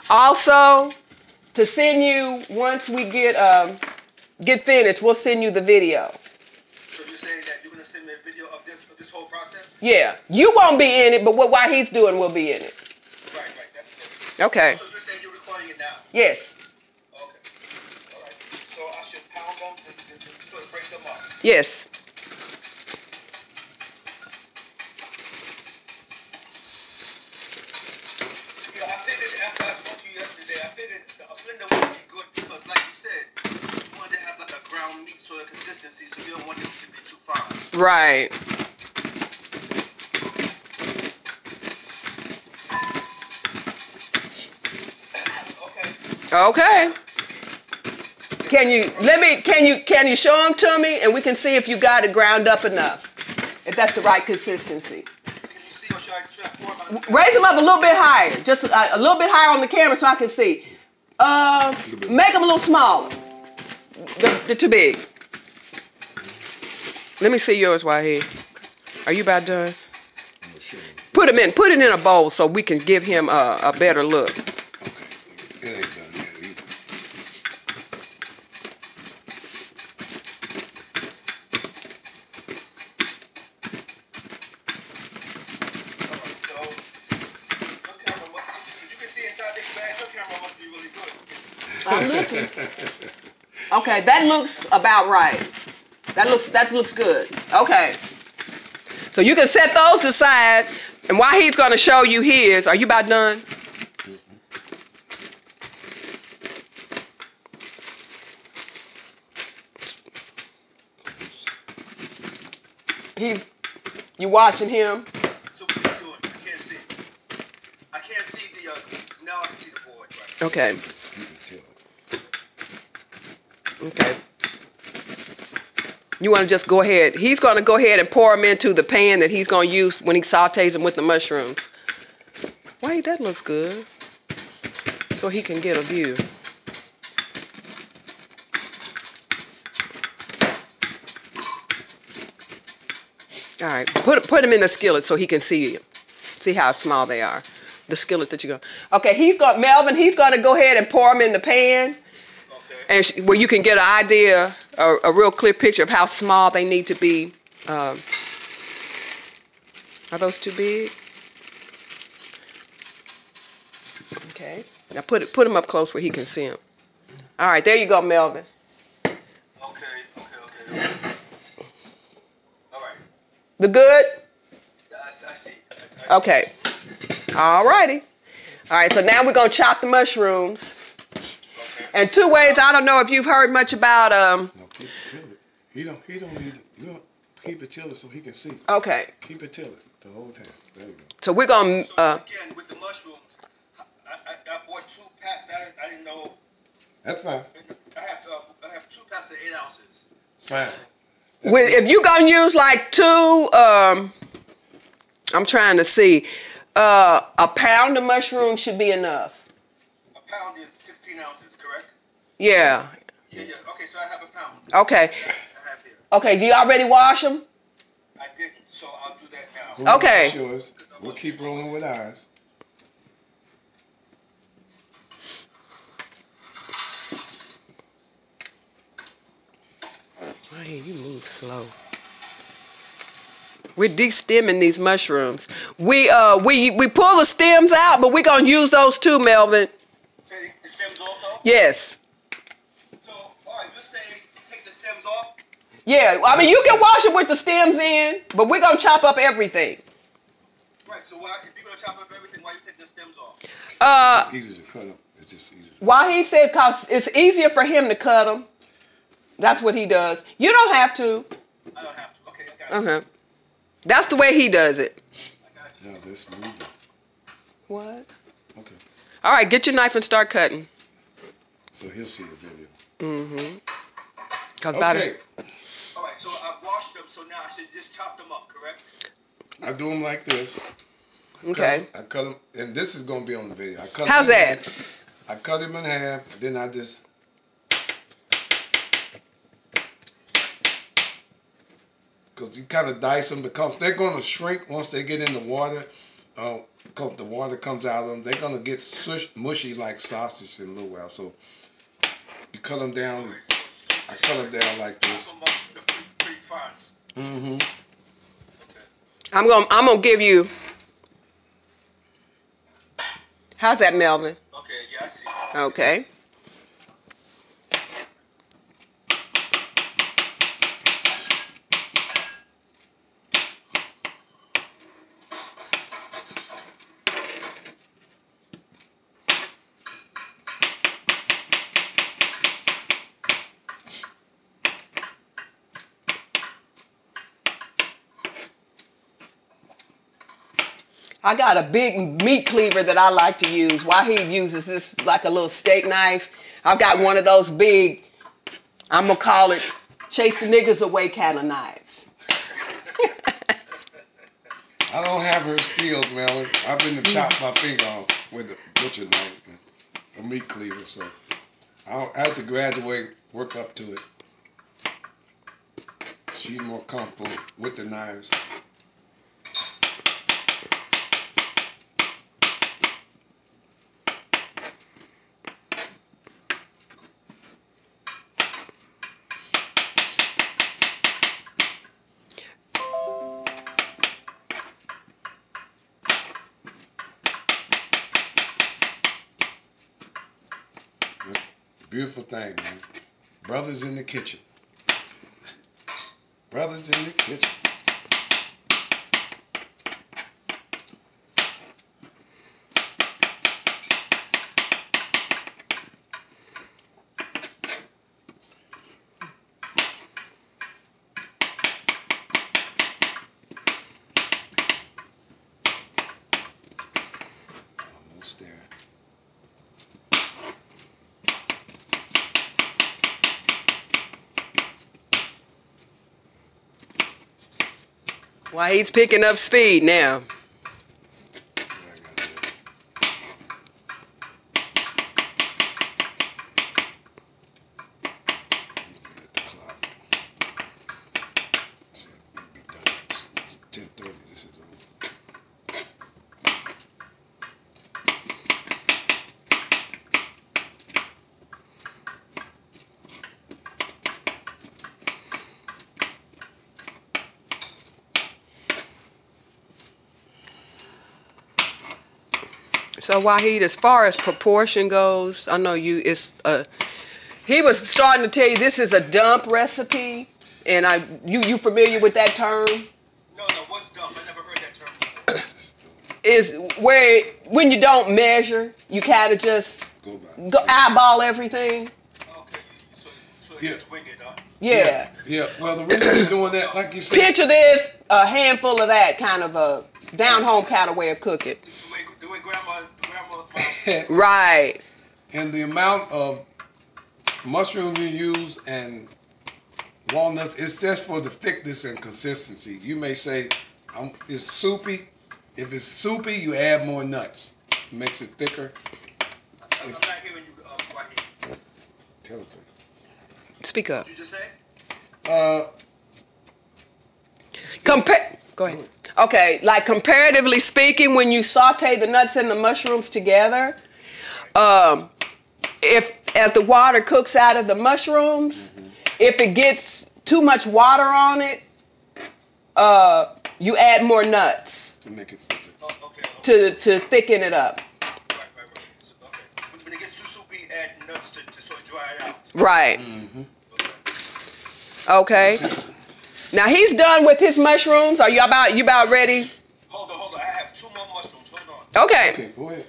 Also, to send you, once we get finished, we'll send you the video. So you're saying that you're going to send me a video of this whole process? Yeah. You won't be in it, but what he's doing will be in it. Right. That's perfect. Okay. So you're saying you're recording it now? Yes. Okay. All right. So I should pound them to sort of break them up? Yes. Yeah, I figured after I spoke to you yesterday, I figured a blender would be good because, like you said, you want to have like a ground meat sort of consistency, so you don't want it to be too fine. Right. Okay. Can you show them to me and we can see if you got it ground up enough? If that's the right consistency. Can you see or should I pour them out? Raise them up a little bit higher. Just a little bit higher on the camera so I can see. Make them a little smaller. They're too big. Let me see yours right here. Are you about done? Put it in a bowl so we can give him a better look. Okay. It ain't done yet either. I'm looking. Okay, that looks about right. That looks good. Okay. So you can set those aside, and while he's going to show you his, are you about done? You watching him? So what are you doing? I can't see. I can't see the, now I can see the board. Right? Okay. Okay. You want to just go ahead. He's going to go ahead and pour them into the pan that he's going to use when he sautés them with the mushrooms. Wait, that looks good. So he can get a view. All right, put them in the skillet so he can see how small they are. The skillet that you go. Okay, Melvin, he's going to go ahead and pour them in the pan. And where you can get an idea, a real clear picture of how small they need to be. Are those too big? Okay. Now put them up close where he can see them. All right, there you go, Melvin. Okay. All right. The good? I see. Okay. All righty. All right, so now we're going to chop the mushrooms. And two ways, I don't know if you've heard much about No, keep it tilted. He don't need it. You don't keep it tilted so he can see. Okay. Keep it tilted the whole time. There you go. So we're gonna again with the mushrooms, I bought 2 packs. I didn't know. That's fine. I have 2 packs of 8 ounces. Fine. if you're gonna use like 2 I'm trying to see. A pound of mushrooms should be enough. A pound is 16 ounces, correct? Yeah. Yeah. Okay, so I have a pound. Okay. I have here. Okay, do you already wash them? I didn't, so I'll do that now. Go Okay. wash yours. We'll keep rolling with ours. Hey, you move slow. We're de-stemming these mushrooms. We pull the stems out, but we're gonna use those too, Melvin. Say the stems also? Yes. So, all right, you're saying take the stems off? Yeah, I mean you can wash it with the stems in, but we're gonna chop up everything. Right. So if you're gonna chop up everything, why you taking the stems off? It's easy to cut them. It's just easy. Why he said because it's easier for him to cut them. That's what he does. You don't have to. I don't have to. Okay, I got it. That's the way he does it. I got you. Now this moving. What? Okay. All right, get your knife and start cutting. So he'll see the video. Okay. All right, so I've washed them, so now I should just chop them up, correct? I do them like this. Okay. I cut them, and this is going to be on the video. How's that? I cut them in half, and then I just... Because you kind of dice them because they're going to shrink once they get in the water. because the water comes out of them. They're gonna get mushy like sausage in a little while. So you cut them down. I cut them down like this. Mm-hmm. I'm gonna give you. How's that, Melvin? Okay, yeah, I see. Okay. I got a big meat cleaver that I like to use. Wahid uses this like a little steak knife. I've got one of those big, I'm going to call it chase the niggas away kind of knives. I don't have her skills, Melvin. I've been to chop my finger off with the butcher knife, a meat cleaver, so I have to graduate, work up to it. She's more comfortable with the knives. Beautiful thing, man. Brothers in the kitchen. Brothers in the kitchen. Almost there. Why, he's picking up speed now. So Wahid, as far as proportion goes, I know you. He was starting to tell you this is a dump recipe, and you familiar with that term? No, what's dump? I never heard that term before. Is where when you don't measure, you kind of just go eyeball everything. Okay, so you just wing it, huh? Yeah. Yeah. Well, the reason we're doing that, like you said, Picture this, a handful of that, kind of a down-home kind of way of cooking. The way grandma Right. And the amount of mushrooms you use and walnuts, it's just for the thickness and consistency. You may say it's soupy. If it's soupy, you add more nuts. It makes it thicker. I'm not hearing you, Wahid. Telephone. Speak up. What did you just say? Go ahead. Okay, like comparatively speaking, when you saute the nuts and the mushrooms together, if as the water cooks out of the mushrooms, if it gets too much water on it, you add more nuts To make it thicker. to thicken it up. Right. Okay. When it gets too soupy, add nuts to sort of dry it out. Right. Okay. Now he's done with his mushrooms. Are you about ready? Hold on. I have 2 more mushrooms. Hold on. Okay. Okay, go ahead.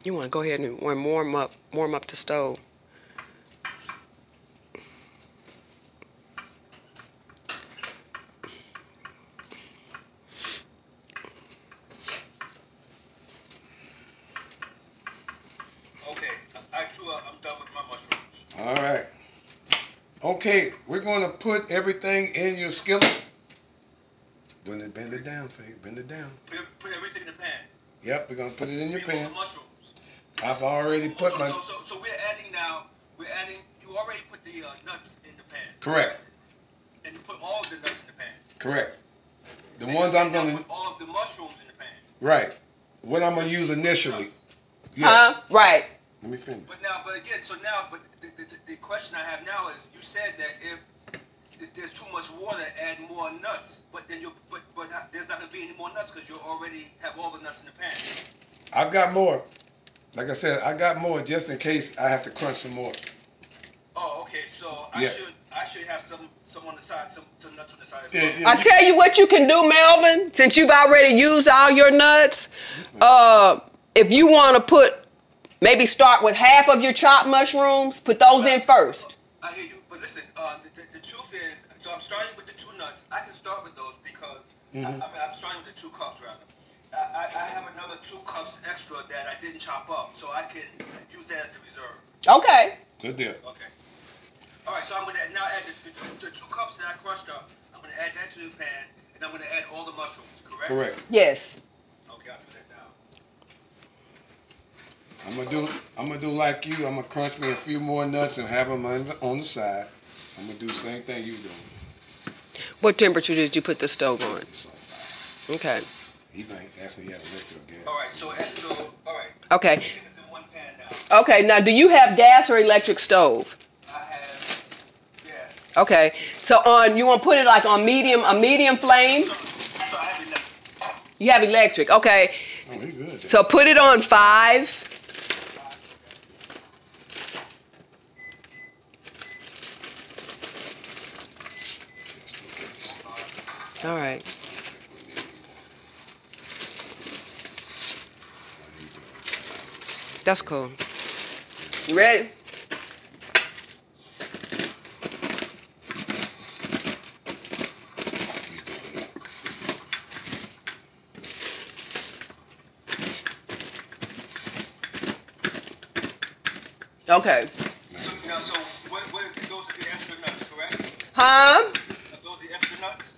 You want to go ahead and warm up the stove. Okay. I'm done with my mushrooms. All right. Okay, we're going to put everything in your skillet. Bend it down, Faye. Bend it down. Put everything in the pan. Yep, we're going to put it in your pan. The mushrooms. I've already put my... So we're adding now, you already put the nuts in the pan. Correct. And you put all the nuts in the pan. Correct. The ones I'm gonna put all of the mushrooms in the pan. right. What I'm gonna use initially. Yeah. Huh? Right. Let me finish. But again, the question I have now is, you said that if there's too much water, add more nuts. But then there's not gonna be any more nuts because you already have all the nuts in the pan. I've got more. Like I said, I got more just in case I have to crunch some more. Oh, okay. So I should have some on the side, some nuts on the side as well. Yeah, I tell you what you can do, Melvin, since you've already used all your nuts. If you want to maybe start with half of your chopped mushrooms, put those in first. I hear you. But listen, the truth is, so I'm starting with the 2 nuts. I can start with those because I'm starting with the 2 cups, rather. I have another 2 cups extra that I didn't chop up, so I can use that as the reserve. Okay. Good deal. Okay. All right, so I'm going to now add the 2 cups that I crushed up. I'm going to add that to the pan, and I'm going to add all the mushrooms, correct? Correct. Yes. Okay, I'll do that now. I'm gonna do like you. I'm gonna crunch me a few more nuts and have them on the side. I'm gonna do the same thing you doing. What temperature did you put the stove on? It's on fire. Okay. He might ask me how to lift it again. All right, Okay. It's in one pan now. Okay. Now, do you have gas or electric stove? I have, yeah. Okay. So you want to put it like on a medium flame? So I have enough. You have electric. Okay. Oh, he good. So put it on 5. All right. That's cool. You ready? Okay. Now, so what is it? Those are the extra nuts, correct? Huh? Are those the extra nuts?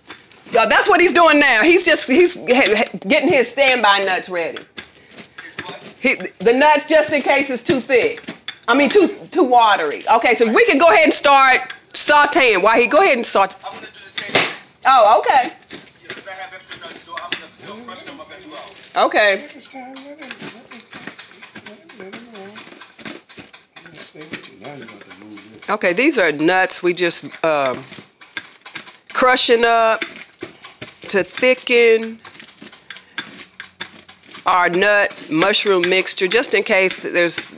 Yeah, that's what he's doing now. He's getting his standby nuts ready. The nuts just in case it's too thick. I mean, too watery. Okay, so we can go ahead and start sauteing. Why he go ahead and saute? I'm going to do the same thing. Oh, okay. Yeah, because I have extra nuts, so I'm going to crush them up as well. Okay. It's time. Let him roll. I'm gonna stay with you. Now you got to move this. Okay, these are nuts we just crushing up to thicken our nut mushroom mixture, just in case there's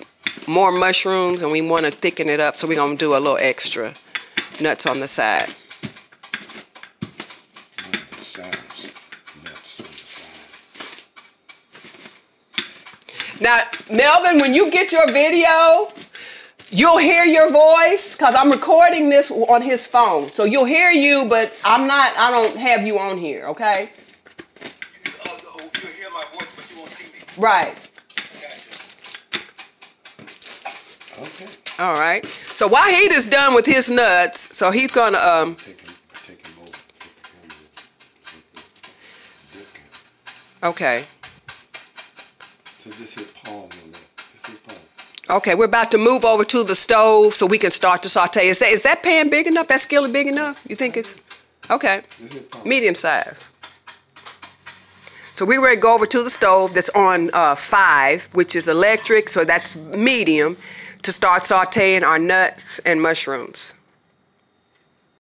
more mushrooms and we want to thicken it up, so we're going to do a little extra nuts on the side. Sounds nuts on the side. Now, Melvin, when you get your video, you'll hear your voice, because I'm recording this on his phone. So you'll hear you, but I don't have you on here, okay? You'll hear my voice, but you won't see me. Right. Gotcha. Okay. All right. So while he is done with his nuts, so he's going to... Take him over. Okay. So just hit pause on that. Just hit pause. Okay, we're about to move over to the stove so we can start to saute. Is that pan big enough? That skillet big enough? You think it's... Okay. Just hit pause. Medium size. So we're ready to go over to the stove that's on 5, which is electric, so that's medium, to start sauteing our nuts and mushrooms.